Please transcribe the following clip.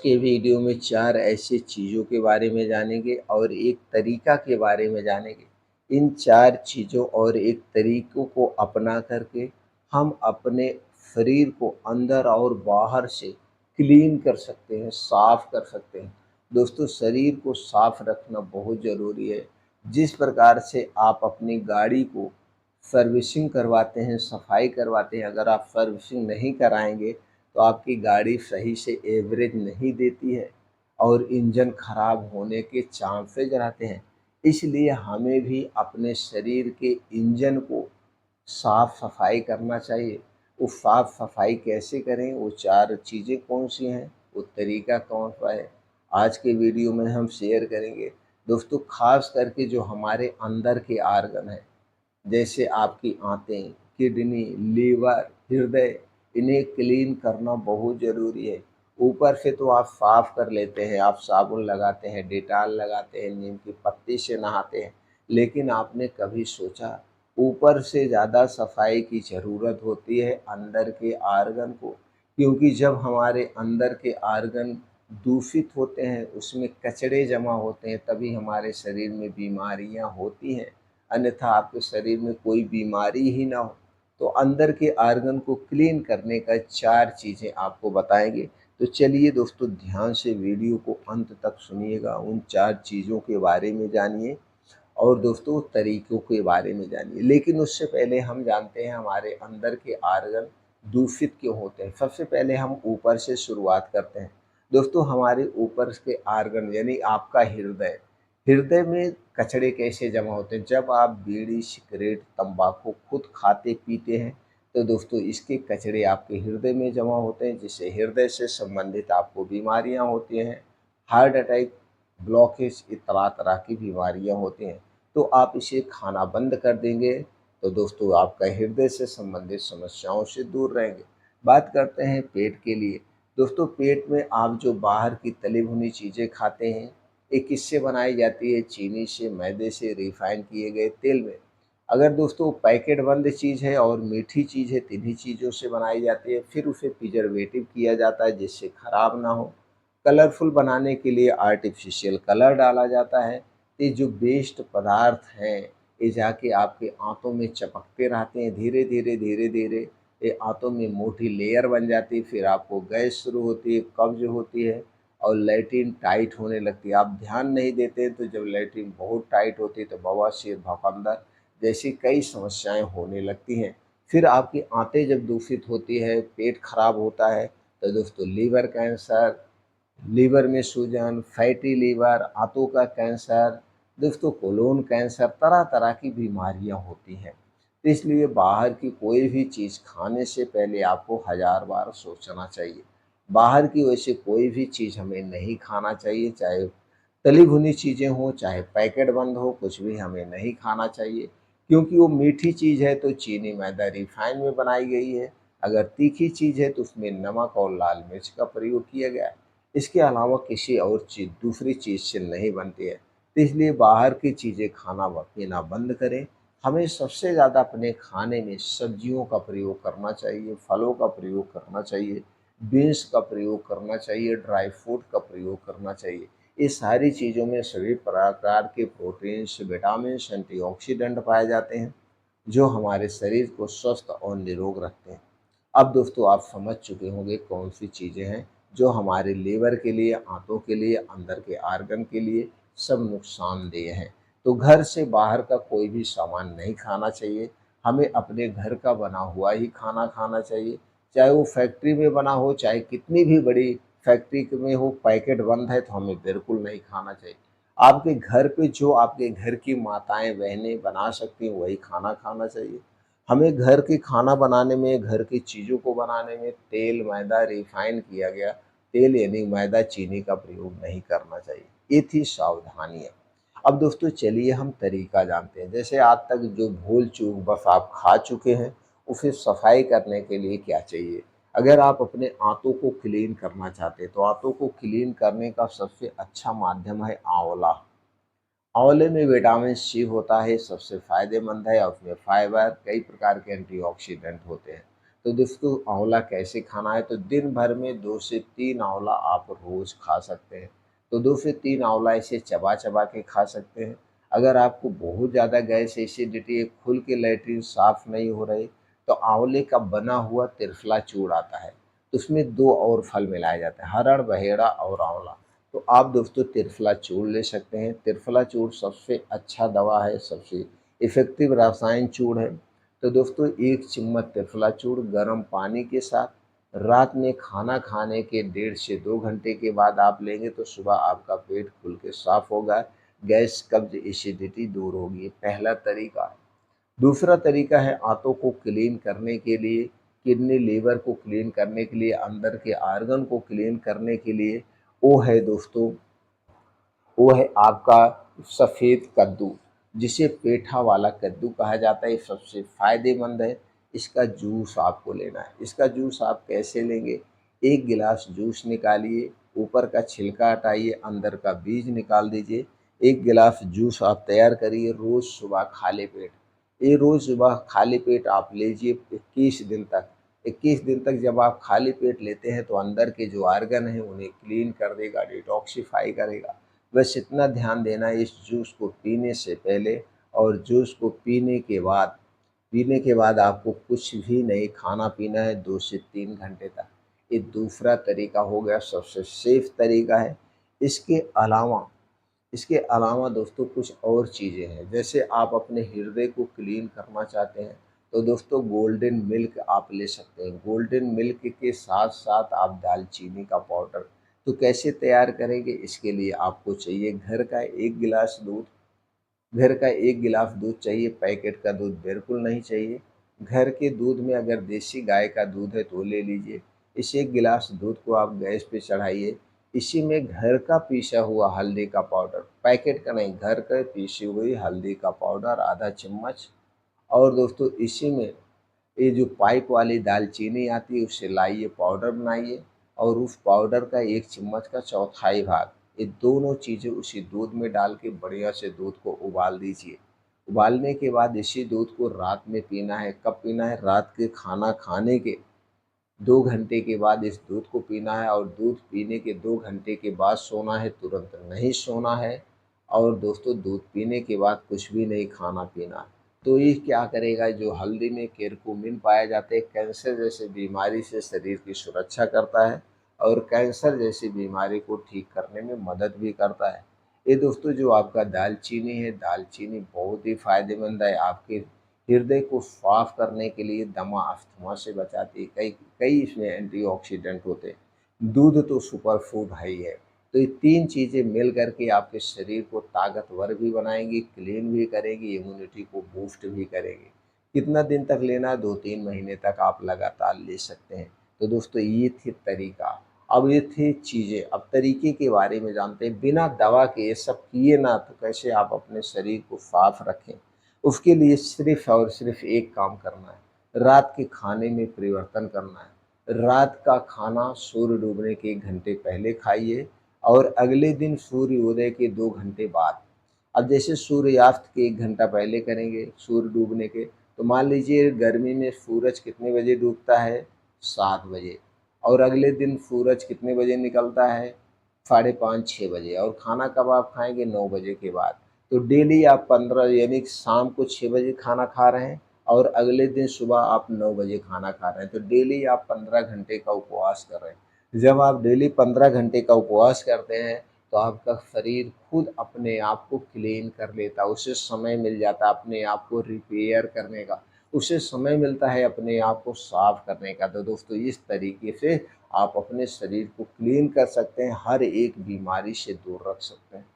के वीडियो में 4 ऐसी चीज़ों के बारे में जानेंगे और एक तरीका के बारे में जानेंगे। इन 4 चीज़ों और एक तरीकों को अपना करके हम अपने शरीर को अंदर और बाहर से क्लीन कर सकते हैं, साफ़ कर सकते हैं। दोस्तों, शरीर को साफ़ रखना बहुत ज़रूरी है। जिस प्रकार से आप अपनी गाड़ी को सर्विसिंग करवाते हैं, सफाई करवाते हैं, अगर आप सर्विसिंग नहीं कराएँगे तो आपकी गाड़ी सही से एवरेज नहीं देती है और इंजन खराब होने के चांसेज़ रहते हैं। इसलिए हमें भी अपने शरीर के इंजन को साफ-सफाई करना चाहिए। वो साफ-सफाई कैसे करें, वो 4 चीज़ें कौन-सी हैं, वो तरीका कौन-सा है, आज के वीडियो में हम शेयर करेंगे। दोस्तों, ख़ास करके जो हमारे अंदर के ऑर्गन हैं, जैसे आपकी आँतें, किडनी, लीवर, हृदय, इन्हें क्लीन करना बहुत ज़रूरी है। ऊपर से तो आप साफ़ कर लेते हैं, आप साबुन लगाते हैं, डेटॉल लगाते हैं, नीम की पत्ती से नहाते हैं, लेकिन आपने कभी सोचा ऊपर से ज़्यादा सफाई की ज़रूरत होती है अंदर के ऑर्गन को, क्योंकि जब हमारे अंदर के ऑर्गन दूषित होते हैं, उसमें कचरे जमा होते हैं, तभी हमारे शरीर में बीमारियाँ होती हैं। अन्यथा आपके शरीर में कोई बीमारी ही ना हो। तो अंदर के ऑर्गन को क्लीन करने का 4 चीज़ें आपको बताएँगे। तो चलिए दोस्तों, ध्यान से वीडियो को अंत तक सुनिएगा, उन 4 चीज़ों के बारे में जानिए और दोस्तों तरीकों के बारे में जानिए। लेकिन उससे पहले हम जानते हैं हमारे अंदर के ऑर्गन दूषित क्यों होते हैं। सबसे पहले हम ऊपर से शुरुआत करते हैं। दोस्तों, हमारे ऊपर के ऑर्गन यानी आपका हृदय, हृदय में कचरे कैसे जमा होते हैं? जब आप बीड़ी, सिगरेट, तंबाकू खुद खाते-पीते हैं, तो दोस्तों इसके कचरे आपके हृदय में जमा होते हैं, जिससे हृदय से संबंधित आपको बीमारियाँ होती हैं। हार्ट अटैक, ब्लॉकेज, ये तरह-तरह की बीमारियाँ होती हैं। तो आप इसे खाना बंद कर देंगे, तो दोस्तों आपका हृदय से संबंधित समस्याओं से दूर रहेंगे। बात करते हैं पेट के लिए। दोस्तों, पेट में आप जो बाहर की तली भुनी चीज़ें खाते हैं, ये किससे बनाई जाती है? चीनी से, मैदे से, रिफ़ाइन किए गए तेल में। अगर दोस्तों पैकेट बंद चीज़ है और मीठी चीज़ है, तो इन्हीं चीज़ों से बनाई जाती है। फिर उसे प्रिजर्वेटिव किया जाता है जिससे खराब ना हो। कलरफुल बनाने के लिए आर्टिफ़िशियल कलर डाला जाता है। ये जो वेस्ट पदार्थ हैं, ये जाके आपके आँतों में चपकते रहते हैं। धीरे-धीरे, धीरे-धीरे ये आँतों में मोटी लेयर बन जाती है। फिर आपको गैस शुरू होती है, कब्ज़ होती है और लैट्रिन टाइट होने लगती है। आप ध्यान नहीं देते हैं, तो जब लैट्रिन बहुत टाइट होती है तो बवासीर, भफंदर जैसी कई समस्याएँ होने लगती हैं। फिर आपकी आँतें जब दूषित होती है, पेट खराब होता है, तो दोस्तों लीवर कैंसर, लीवर में सूजन, फैटी लीवर, आंतों का कैंसर, दोस्तों कोलोन कैंसर, तरह-तरह की बीमारियाँ होती हैं। तो इसलिए बाहर की कोई भी चीज़ खाने से पहले आपको हज़ार बार सोचना चाहिए। बाहर की वैसे कोई भी चीज़ हमें नहीं खाना चाहिए, चाहे तली भुनी चीज़ें हों, चाहे पैकेट बंद हो, कुछ भी हमें नहीं खाना चाहिए, क्योंकि वो मीठी चीज़ है तो चीनी, मैदा, रिफ़ाइन में बनाई गई है। अगर तीखी चीज़ है तो उसमें नमक और लाल मिर्च का प्रयोग किया गया है। इसके अलावा किसी और चीज़, दूसरी चीज़ से नहीं बनती है। तो इसलिए बाहर की चीज़ें खाना व पीना बंद करें। हमें सबसे ज़्यादा अपने खाने में सब्जियों का प्रयोग करना चाहिए, फलों का प्रयोग करना चाहिए, बीन्स का प्रयोग करना चाहिए, ड्राई फ्रूट का प्रयोग करना चाहिए। ये सारी चीज़ों में सभी प्रकार के प्रोटीन्स, विटामिन्स, एंटीऑक्सीडेंट पाए जाते हैं, जो हमारे शरीर को स्वस्थ और निरोग रखते हैं। अब दोस्तों आप समझ चुके होंगे कौन सी चीज़ें हैं जो हमारे लीवर के लिए, आंतों के लिए, अंदर के ऑर्गन के लिए सब नुकसानदेह हैं। तो घर से बाहर का कोई भी सामान नहीं खाना चाहिए। हमें अपने घर का बना हुआ ही खाना खाना चाहिए। चाहे वो फैक्ट्री में बना हो, चाहे कितनी भी बड़ी फैक्ट्री में हो, पैकेट बंद है तो हमें बिल्कुल नहीं खाना चाहिए। आपके घर पे जो आपके घर की माताएँ, बहनें बना सकती हैं वही खाना खाना चाहिए। हमें घर के खाना बनाने में, घर की चीज़ों को बनाने में तेल, मैदा, रिफ़ाइन किया गया तेल यानी मैदा, चीनी का प्रयोग नहीं करना चाहिए। ये थी सावधानियाँ। अब दोस्तों चलिए हम तरीका जानते हैं। जैसे आज तक जो भूल-चूक बस आप खा चुके हैं, उसे सफाई करने के लिए क्या चाहिए? अगर आप अपने आँतों को क्लीन करना चाहते हैं, तो आँतों को क्लीन करने का सबसे अच्छा माध्यम है आंवला। आंवले में विटामिन सी होता है, सबसे फ़ायदेमंद है और उसमें फाइबर, कई प्रकार के एंटीऑक्सीडेंट होते हैं। तो दोस्तों आंवला कैसे खाना है, तो दिन भर में 2 से 3 आंवला आप रोज़ खा सकते हैं। तो 2 से 3 आंवला ऐसे चबा-चबा के खा सकते हैं। अगर आपको बहुत ज़्यादा गैस एसिडिटी है, खुल के लैट्रिन साफ़ नहीं हो रहे, तो आंवले का बना हुआ त्रिफला चूर्ण आता है। तो उसमें 2 और फल मिलाए जाते हैं, हरड़, बहेड़ा और आंवला। तो आप दोस्तों त्रिफला चूर्ण ले सकते हैं। त्रिफला चूर्ण सबसे अच्छा दवा है, सबसे इफ़ेक्टिव रसायन चूर्ण है। तो दोस्तों 1 चम्मच त्रिफला चूर्ण गर्म पानी के साथ रात में खाना खाने के 1.5 से 2 घंटे के बाद आप लेंगे तो सुबह आपका पेट खुल के साफ़ होगा, गैस, कब्ज़, एसिडिटी दूर होगी। पहला तरीका है। दूसरा तरीका है आंतों को क्लीन करने के लिए, किडनी, लीवर को क्लीन करने के लिए, अंदर के ऑर्गन को क्लीन करने के लिए, वो है दोस्तों, वो है आपका सफ़ेद कद्दू, जिसे पेठा वाला कद्दू कहा जाता है। ये सबसे फ़ायदेमंद है। इसका जूस आपको लेना है। इसका जूस आप कैसे लेंगे? 1 गिलास जूस निकालिए, ऊपर का छिलका हटाइए, अंदर का बीज निकाल दीजिए। 1 गिलास जूस आप तैयार करिए रोज़ सुबह खाली पेट। ये रोज़ सुबह खाली पेट आप लीजिए 21 दिन तक। 21 दिन तक जब आप खाली पेट लेते हैं तो अंदर के जो ऑर्गन हैं उन्हें क्लीन कर देगा, डिटॉक्सिफ़ाई करेगा। बस इतना ध्यान देना है इस जूस को पीने से पहले और जूस को पीने के बाद आपको कुछ भी नहीं खाना-पीना है 2 से 3 घंटे तक। ये दूसरा तरीका हो गया, सबसे सेफ तरीका है। इसके अलावा इसके अलावा दोस्तों कुछ और चीज़ें हैं, जैसे आप अपने हृदय को क्लीन करना चाहते हैं, तो दोस्तों गोल्डन मिल्क आप ले सकते हैं। गोल्डन मिल्क के साथ-साथ आप दालचीनी का पाउडर, तो कैसे तैयार करेंगे? इसके लिए आपको चाहिए घर का 1 गिलास दूध चाहिए, पैकेट का दूध बिल्कुल नहीं चाहिए। घर के दूध में अगर देसी गाय का दूध है तो ले लीजिए। इस 1 गिलास दूध को आप गैस पे चढ़ाइए। इसी में घर का पीसा हुआ हल्दी का पाउडर, पैकेट का नहीं, घर का पीसी हुई हल्दी का पाउडर आधा चम्मच, और दोस्तों इसी में ये जो पाइप वाली दालचीनी आती है उससे लाइए, पाउडर बनाइए, और उस पाउडर का 1 चम्मच का चौथाई भाग, ये दोनों चीज़ें उसी दूध में डाल के बढ़िया से दूध को उबाल दीजिए। उबालने के बाद इसी दूध को रात में पीना है। कब पीना है? रात के खाना खाने के 2 घंटे के बाद इस दूध को पीना है, और दूध पीने के 2 घंटे के बाद सोना है, तुरंत नहीं सोना है। और दोस्तों दूध पीने के बाद कुछ भी नहीं खाना-पीना है। तो ये क्या करेगा, जो हल्दी में केरकुमिन पाया जाता है, कैंसर जैसे बीमारी से शरीर की सुरक्षा करता है और कैंसर जैसी बीमारी को ठीक करने में मदद भी करता है। ये दोस्तों जो आपका दालचीनी है, दालचीनी बहुत ही फ़ायदेमंद है, आपके हृदय को साफ करने के लिए, दमा, अस्थमा से बचाती है। कई कई इसमें एंटीऑक्सीडेंट होते हैं। दूध तो सुपर फूड है ही है। तो ये 3 चीज़ें मिल कर के आपके शरीर को ताकतवर भी बनाएँगी, क्लीन भी करेंगी, इम्यूनिटी को बूस्ट भी करेंगी। कितना दिन तक लेना है? 2-3 महीने तक आप लगातार ले सकते हैं। तो दोस्तों ये थी तरीका। अब ये थी चीज़ें, अब तरीके के बारे में जानते हैं। बिना दवा के ये सब किए ना तो कैसे आप अपने शरीर को साफ रखें? उसके लिए सिर्फ़ और सिर्फ़ एक काम करना है, रात के खाने में परिवर्तन करना है। रात का खाना सूर्य डूबने के 1 घंटे पहले खाइए और अगले दिन सूर्योदय के 2 घंटे बाद। अब जैसे सूर्यास्त के 1 घंटा पहले करेंगे सूर्य डूबने के, तो मान लीजिए गर्मी में सूरज कितने बजे डूबता है? 7 बजे, और अगले दिन सूरज कितने बजे निकलता है? साढ़े 5-6 बजे, और खाना कब आप खाएँगे? 9 बजे के बाद। तो डेली आप 15, यानी कि शाम को 6 बजे खाना खा रहे हैं और अगले दिन सुबह आप 9 बजे खाना खा रहे हैं, तो डेली आप 15 घंटे का उपवास कर रहे हैं। जब आप डेली 15 घंटे का उपवास करते हैं तो आपका शरीर खुद अपने आप को क्लीन कर लेता है, उसे समय मिल जाता है अपने आप को रिपेयर करने का, उसे समय मिलता है अपने आप को साफ करने का। तो दोस्तों इस तरीके से आप अपने शरीर को क्लीन कर सकते हैं, हर एक बीमारी से दूर रख सकते हैं।